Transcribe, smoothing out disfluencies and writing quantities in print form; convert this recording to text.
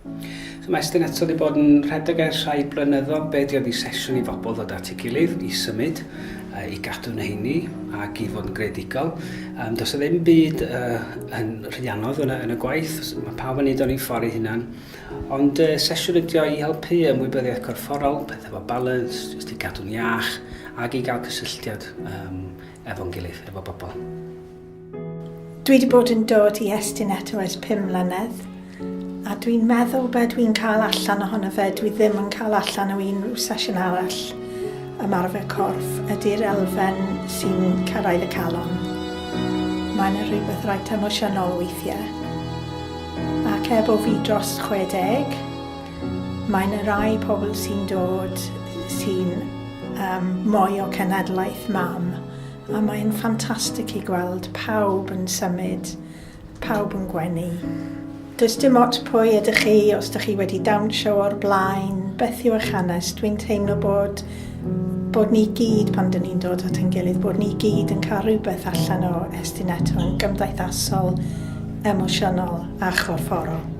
So mae Estyneto wedi bod yn rhedeg ers rhai blynyddoedd beth oedd ei sesiwn i bobl ddod at ei gilydd i symud, i gadw heini ac i fod yn greadigol. Does e ddim byd yn rhiannodd yn y gwaith, mae pawb yn neud o'n ei ffordd ei hunan. Ond sesiwn ydi o i helpu ymwybyddiaeth corfforol, pethau efo balans, jyst i gadw'n iach ac i gael cysylltiad efo'n gilydd, efo bobl. Dwi wedi bod yn dod i Estyneto ers 5 mlynedd a dwi'n meddwl be dwi'n cael allan ohono fe, dwi ddim yn cael allan o unrhyw sesiwn arall ymarfer corff ydy'r elfen sy'n cyrraedd y calon. Mae'n rhywbeth rhaid emosiynol weithiau. Ac efo fi dros 60, mae'n rai pobl sy'n dod sy'n mwy o cenedlaeth mam. A mae'n ffantastig i gweld pawb yn symud, pawb yn gwenu. Does dim ots pwy ydych chi, os ydych chi wedi dawnsio o'r blaen, beth yw eich hanes. Dwi'n teimlo bod ni gyd pan dyn ni'n dod at ein gilydd, bod ni gyd yn cael rhywbeth allan o Estyneto yn gymdeithasol, emosiynol a chorfforol.